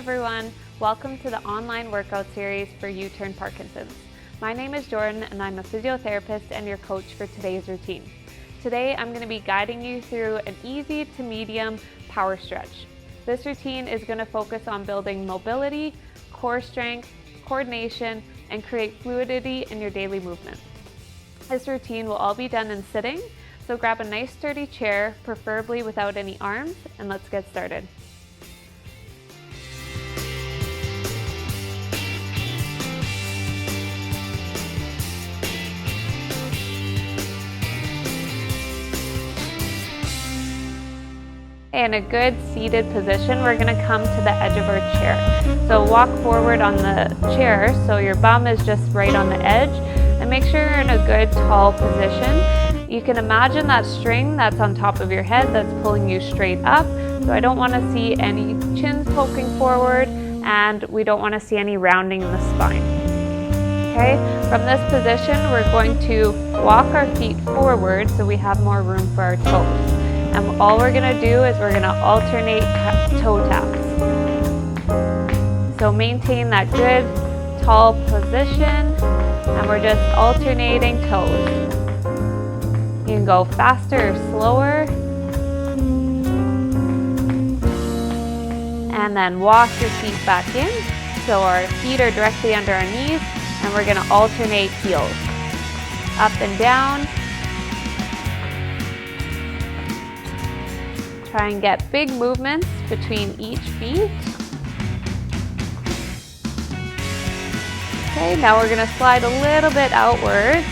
everyone, welcome to the online workout series for U-Turn Parkinson's. My name is Jordyn and I'm a physiotherapist and your coach for today's routine. Today I'm going to be guiding you through an easy to medium power stretch. This routine is going to focus on building mobility, core strength, coordination, and create fluidity in your daily movement. This routine will all be done in sitting, so grab a nice sturdy chair, preferably without any arms, and let's get started. In a good seated position, we're going to come to the edge of our chair. So walk forward on the chair so your bum is just right on the edge, and make sure you're in a good tall position. You can imagine that string that's on top of your head that's pulling you straight up. So I don't want to see any chins poking forward, and we don't want to see any rounding in the spine. Okay, from this position, we're going to walk our feet forward so we have more room for our toes. And all we're going to do is we're going to alternate toe taps. So maintain that good tall position, and we're just alternating toes. You can go faster or slower. And then walk your feet back in. So our feet are directly under our knees, and we're going to alternate heels. Up and down. Try and get big movements between each feet. Okay, now we're going to slide a little bit outwards,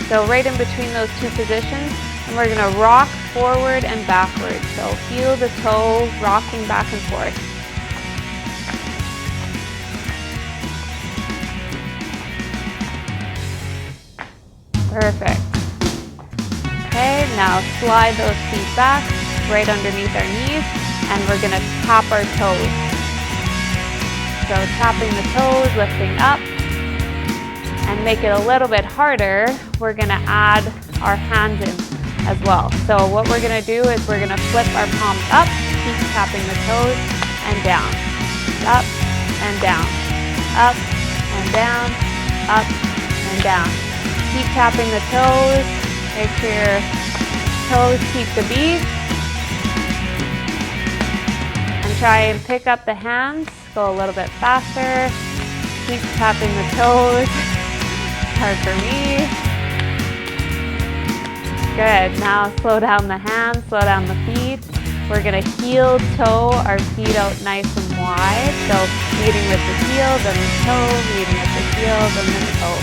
so right in between those two positions, and we're going to rock forward and backwards. So heel to toe, rocking back and forth. Perfect. Okay, now slide those feet back, right underneath our knees, and we're going to tap our toes. So tapping the toes, lifting up, and make it a little bit harder, we're going to add our hands in as well. So what we're going to do is we're going to flip our palms up, keep tapping the toes, and down, up and down, up and down, up and down. Keep tapping the toes, make sure your toes keep the beat. Try and pick up the hands, go a little bit faster, keep tapping the toes, hard for me. Good, now slow down the hands, slow down the feet. We're going to heel toe our feet out nice and wide, so meeting with the heel, then the toe, meeting with the heel, then the toe.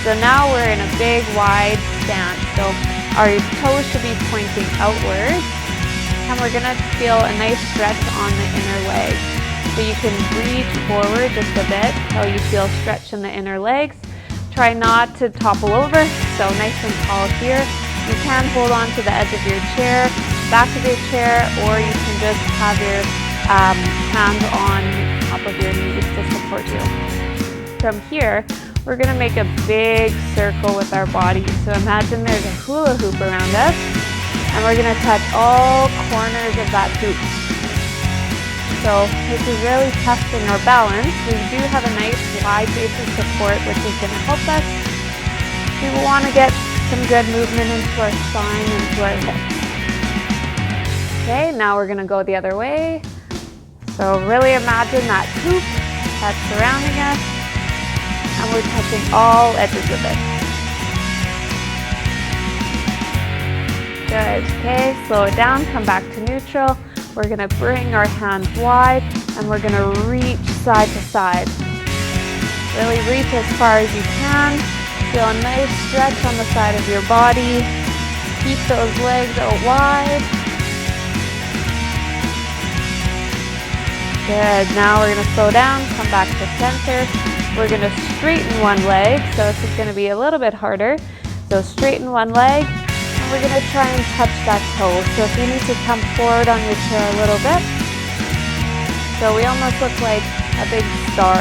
So now we're in a big wide stance, so our toes should be pointing outwards. And we're going to feel a nice stretch on the inner legs. So you can reach forward just a bit until you feel stretch in the inner legs. Try not to topple over, so nice and tall here. You can hold on to the edge of your chair, back of your chair, or you can just have your hands on top of your knees to support you. From here, we're going to make a big circle with our body. So imagine there's a hula hoop around us. And we're going to touch all corners of that hoop. So this is really testing our balance. We do have a nice wide base of support, which is going to help us. We want to get some good movement into our spine and into our hips. Okay, now we're going to go the other way. So really imagine that hoop that's surrounding us, and we're touching all edges of it. Good, okay, slow it down, come back to neutral. We're going to bring our hands wide, and we're going to reach side to side. Really reach as far as you can. Feel a nice stretch on the side of your body. Keep those legs out wide. Good, now we're going to slow down, come back to center. We're going to straighten one leg, so this is going to be a little bit harder. So straighten one leg. We're going to try and touch that toe. So if you need to come forward on your chair a little bit. So we almost look like a big star.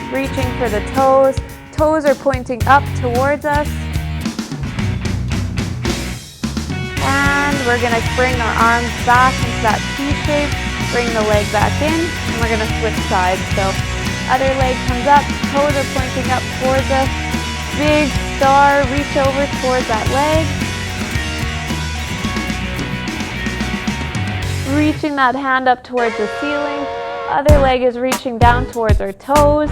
Reaching for the toes. Toes are pointing up towards us. And we're going to bring our arms back into that T shape. Bring the leg back in, and we're gonna switch sides. So other leg comes up, toes are pointing up towards us. Big star, reach over towards that leg. Reaching that hand up towards the ceiling. Other leg is reaching down towards our toes.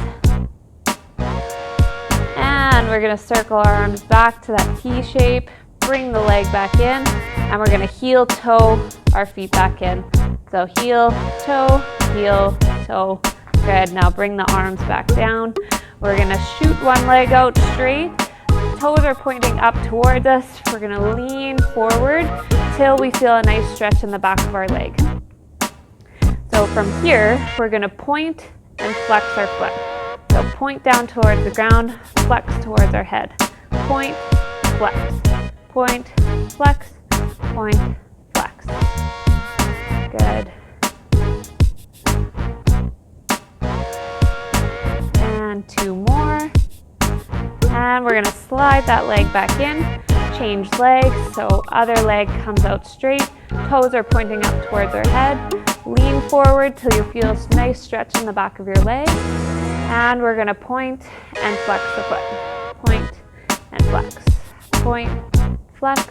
And we're gonna circle our arms back to that T shape. Bring the leg back in, and we're gonna heel toe our feet back in. So heel, toe, toe. Good, now bring the arms back down. We're gonna shoot one leg out straight. Toes are pointing up towards us. We're gonna lean forward till we feel a nice stretch in the back of our leg. So from here, we're gonna point and flex our foot. So point down towards the ground, flex towards our head. Point, flex, point, flex, point, flex. Good. And two more. And we're gonna slide that leg back in, change legs, so other leg comes out straight, toes are pointing up towards our head, lean forward till you feel a nice stretch in the back of your leg, and we're gonna point and flex the foot. Point and flex, point, flex,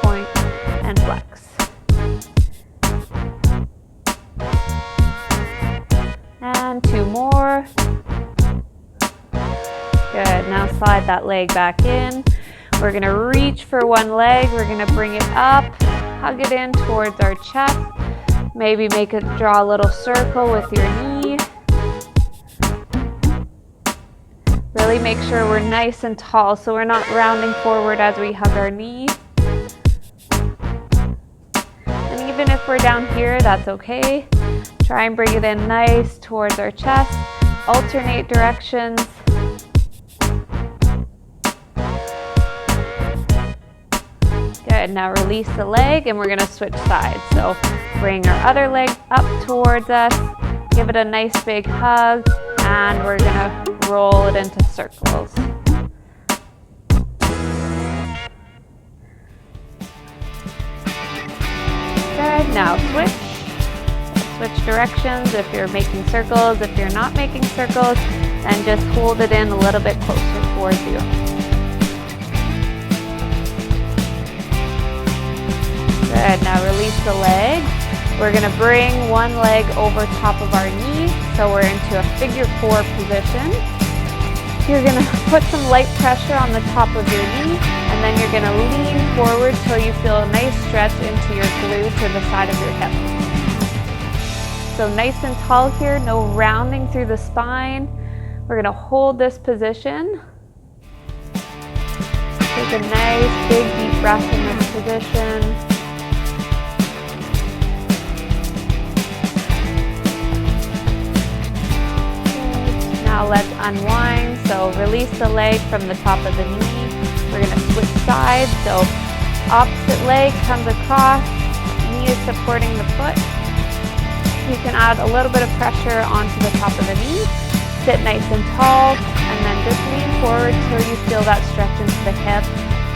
point, and flex. And two more. Good, now slide that leg back in. We're gonna reach for one leg. We're gonna bring it up, hug it in towards our chest. Maybe draw a little circle with your knee. Really make sure we're nice and tall so we're not rounding forward as we hug our knee. And even if we're down here, that's okay. Try and bring it in nice towards our chest. Alternate directions. Good, now release the leg and we're gonna switch sides. So bring our other leg up towards us, give it a nice big hug, and we're gonna roll it into circles. Good, now switch. Switch directions if you're making circles. If you're not making circles, then just hold it in a little bit closer towards you. Good, now release the leg. We're gonna bring one leg over top of our knee, so we're into a figure 4 position. You're gonna put some light pressure on the top of your knee, and then you're gonna lean forward till you feel a nice stretch into your glute to the side of your hip. So nice and tall here, no rounding through the spine. We're gonna hold this position. Take a nice big deep breath in this position. Now let's unwind. So release the leg from the top of the knee. We're gonna switch sides. So opposite leg comes across, knee is supporting the foot. You can add a little bit of pressure onto the top of the knee. Sit nice and tall, and then just lean forward till you feel that stretch into the hip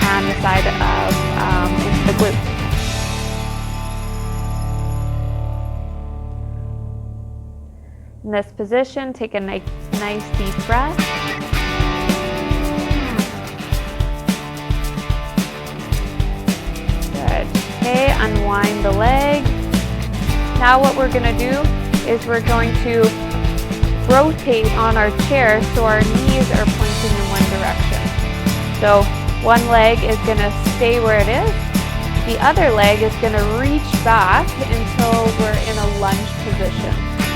and the side of into the glute. In this position, take a nice deep breath. Good. Okay, unwind the leg. Now what we're going to do is we're going to rotate on our chair so our knees are pointing in one direction. So one leg is going to stay where it is. The other leg is going to reach back until we're in a lunge position.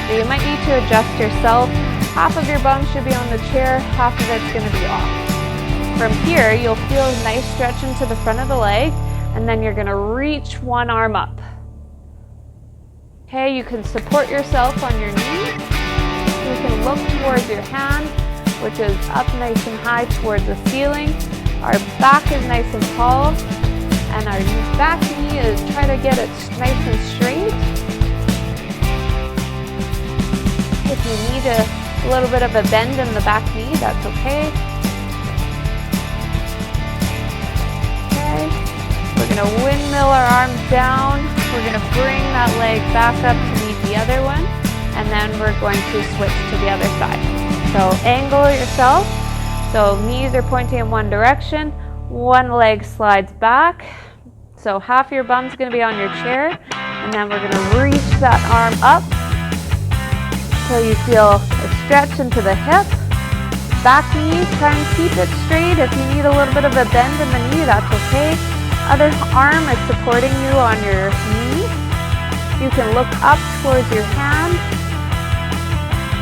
So you might need to adjust yourself. Half of your bum should be on the chair, half of it's going to be off. From here, you'll feel a nice stretch into the front of the leg, and then you're going to reach one arm up. Okay, you can support yourself on your knee. You can look towards your hand, which is up nice and high towards the ceiling. Our back is nice and tall, and our back knee is try to get it nice and straight. If you need a little bit of a bend in the back knee, that's okay. Okay, we're gonna windmill our arms down. We're gonna bring that leg back up to meet the the other one, and then we're going to switch to the other side. So angle yourself, so knees are pointing in one direction, one leg slides back, so half your bum's going to be on your chair, and then we're going to reach that arm up till you feel a stretch into the hip. Back knee, try and keep it straight. If you need a little bit of a bend in the knee, that's okay. Other arm is supporting you on your knee. You can look up towards your hand.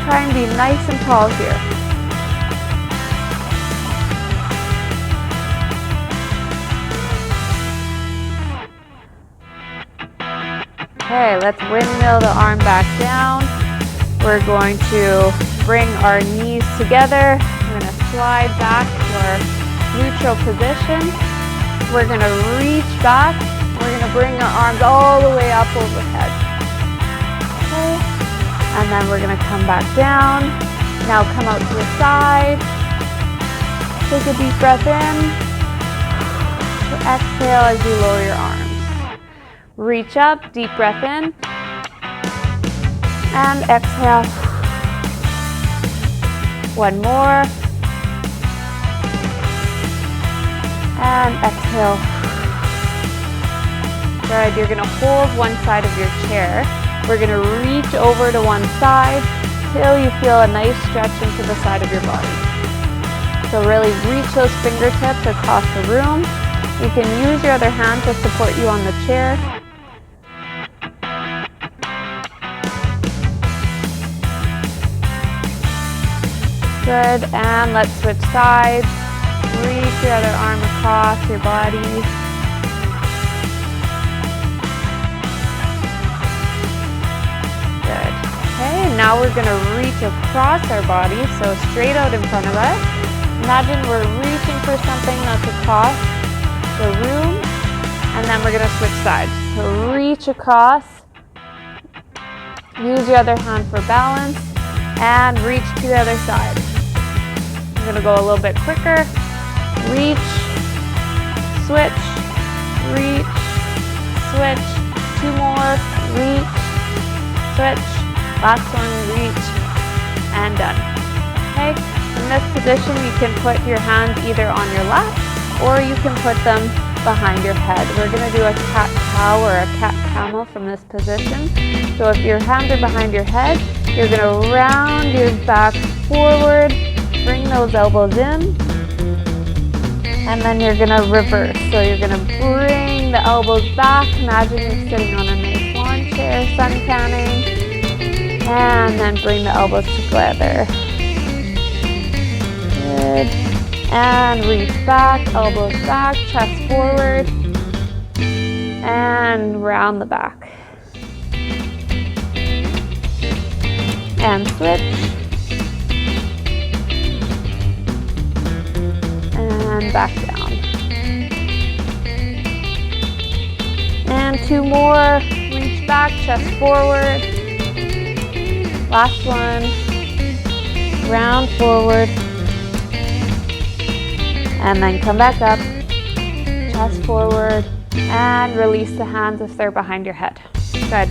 Try and be nice and tall here. Okay, let's windmill the arm back down. We're going to bring our knees together. We're going to slide back to our neutral position. We're going to reach back. We're going to bring our arms all the way up overhead. Okay. And then we're going to come back down. Now come out to the side. Take a deep breath in. Exhale as you lower your arms. Reach up, deep breath in. And exhale. One more. And exhale. Good. You're going to hold one side of your chair. We're going to reach over to one side till you feel a nice stretch into the side of your body. So really reach those fingertips across the room. You can use your other hand to support you on the chair. Good, and let's switch sides. Reach your other arm across your body. Good. Okay, now we're going to reach across our body, so straight out in front of us. Imagine we're reaching for something that's across the room, and then we're going to switch sides. So reach across. Use your other hand for balance, and reach to the other side. I'm going to go a little bit quicker. Reach, switch, reach, switch. Two more, reach, switch. Last one, reach, and done. Okay, in this position you can put your hands either on your lap or you can put them behind your head. We're going to do a cat-cow or a cat-camel from this position. So if your hands are behind your head, you're going to round your back forward. Bring those elbows in, and then you're going to reverse. So you're going to bring the elbows back. Imagine you're sitting on a nice lawn chair, sun tanning, and then bring the elbows together. Good. And reach back, elbows back, chest forward, and round the back. And switch. And back down. And two more. Reach back, chest forward. Last one. Round forward. And then come back up. Chest forward. And release the hands if they're behind your head. Good.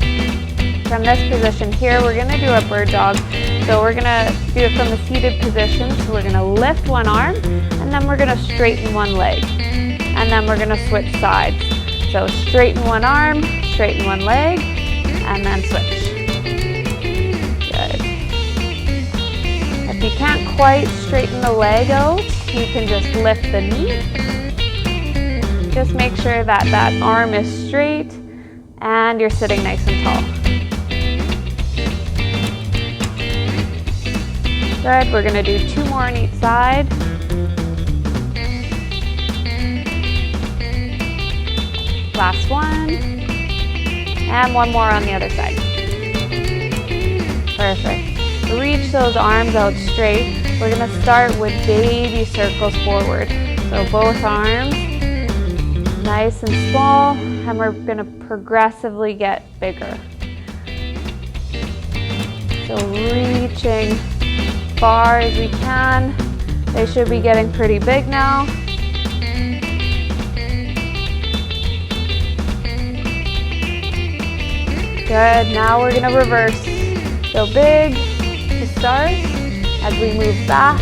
From this position here, we're going to do a bird dog. So we're going to do it from the seated position. So we're going to lift one arm, and then we're going to straighten one leg. And then we're going to switch sides. So straighten one arm, straighten one leg, and then switch. Good. If you can't quite straighten the leg out, you can just lift the knee. Just make sure that that arm is straight and you're sitting nice and tall. Good, we're going to do two more on each side. Last one. And one more on the other side. Perfect. Reach those arms out straight. We're going to start with baby circles forward. So both arms, nice and small, and we're going to progressively get bigger. So reaching far as we can. They should be getting pretty big now. Good, now we're gonna reverse. So big to start. As we move back,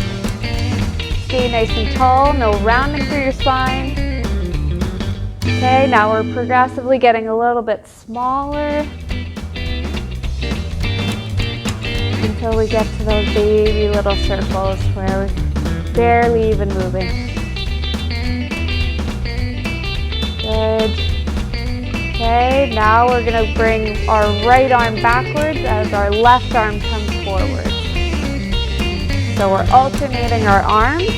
stay nice and tall, no rounding through your spine. Okay, now we're progressively getting a little bit smaller until we get to those baby little circles where we're barely even moving. Good. Okay, now we're gonna bring our right arm backwards as our left arm comes forward. So we're alternating our arms,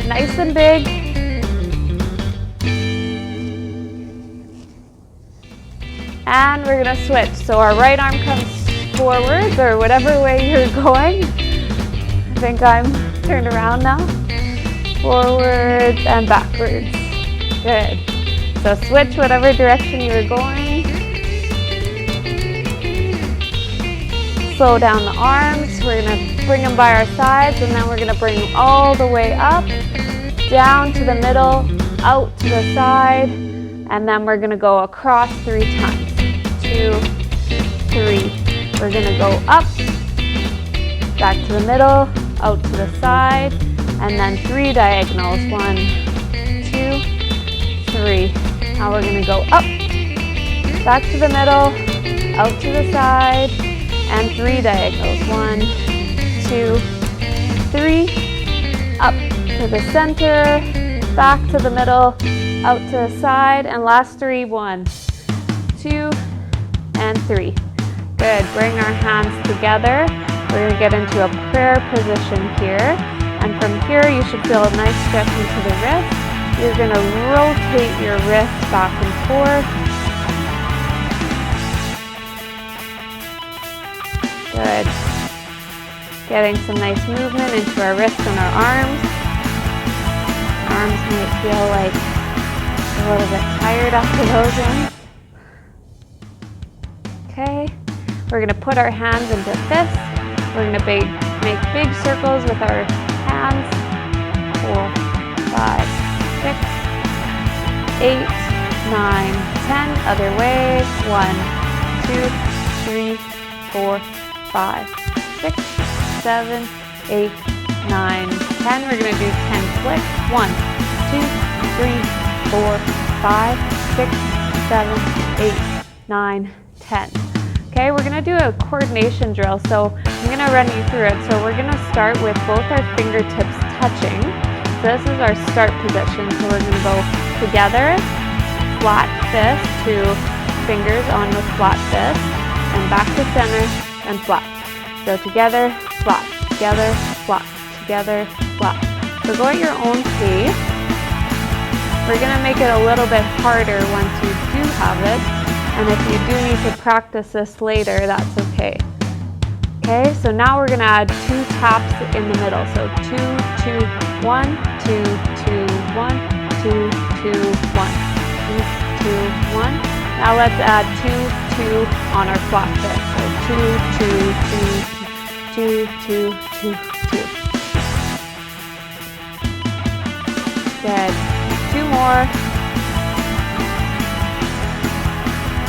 nice and big. And we're gonna switch. So our right arm comes forwards or whatever way you're going. I think I'm turned around now. Forwards and backwards. Good. So switch whatever direction you're going. Slow down the arms. We're gonna bring them by our sides and then we're gonna bring them all the way up, down to the middle, out to the side, and then we're gonna go across 3 times. 2, 3. We're gonna go up, back to the middle, out to the side, and then 3 diagonals. 1, 2, 3. Now we're gonna go up, back to the middle, out to the side, and 3 diagonals. 1, 2, 3. Up to the center, back to the middle, out to the side, and last 3. 1, 2, and 3. Good. Bring our hands together. We're going to get into a prayer position here. And from here, you should feel a nice stretch into the wrist. You're going to rotate your wrist back and forth. Good. Getting some nice movement into our wrists and our arms. Arms might feel like a little bit tired after those ones. Okay. We're going to put our hands into fists. We're going to make big circles with our hands. 4, 5, 6, 8, 9, 10. Other way. 1, 2, 3, 4, 5, 6, 7, 8, 9, 10. We're going to do 10 flicks. 1, 2, 3, 4, 5, 6, 7, 8, 9, 10. Okay, we're gonna do a coordination drill. So I'm gonna run you through it. So we're gonna start with both our fingertips touching. So this is our start position. So we're gonna go together, flat fist, 2 fingers on the flat fist, and back to center and flat. So together, flat, together, flat, together, flat. So go at your own pace. We're gonna make it a little bit harder once you do have it. And if you do need to practice this later, that's okay. Okay, so now we're gonna add 2 taps in the middle. So 2, 2, 1, 2, 2, 1, 2, 2, 1, 2, 2, 1. Now let's add 2, 2 on our flat fist. So 2, 2, 2, 2, 2, 2, 2. Good. 2 more.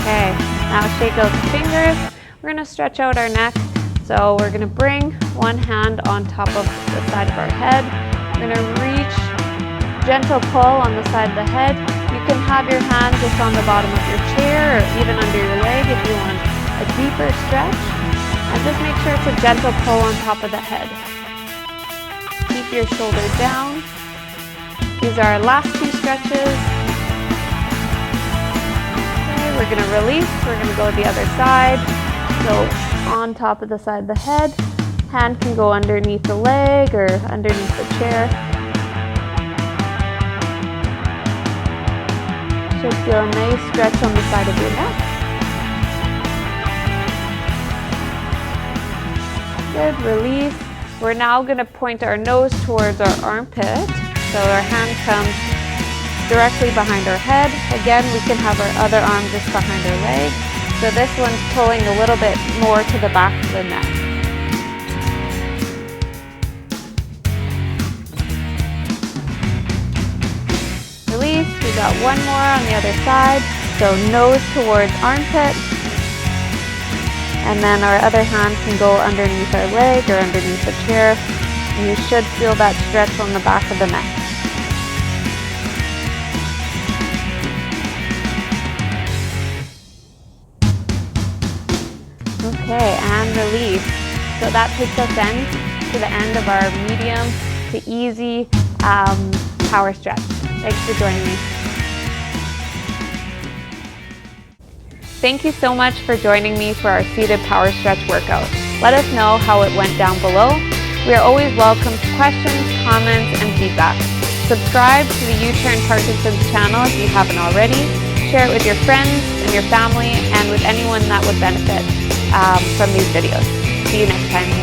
Okay, now shake out the fingers. We're gonna stretch out our neck. So we're gonna bring one hand on top of the side of our head. We're gonna reach, gentle pull on the side of the head. You can have your hand just on the bottom of your chair or even under your leg if you want a deeper stretch. And just make sure it's a gentle pull on top of the head. Keep your shoulders down. These are our last 2 stretches. We're going to release, we're going to go the other side. So on top of the side of the head, hand can go underneath the leg or underneath the chair. Should feel a nice stretch on the side of your neck. Good, release. We're now going to point our nose towards our armpit. So our hand comes directly behind our head. Again, we can have our other arm just behind our leg. So this one's pulling a little bit more to the back of the neck. Release. We got one more on the other side. So nose towards armpit, And then our other hand can go underneath our leg or underneath the chair. And you should feel that stretch on the back of the neck. Okay, and release. So that takes us to the end of our medium to easy power stretch. Thanks for joining me. Thank you so much for joining me for our seated power stretch workout. Let us know how it went down below. We are always welcome to questions, comments, and feedback. Subscribe to the U-Turn Parkinson's channel if you haven't already. Share it with your friends and your family and with anyone that would benefit from these videos. See you next time.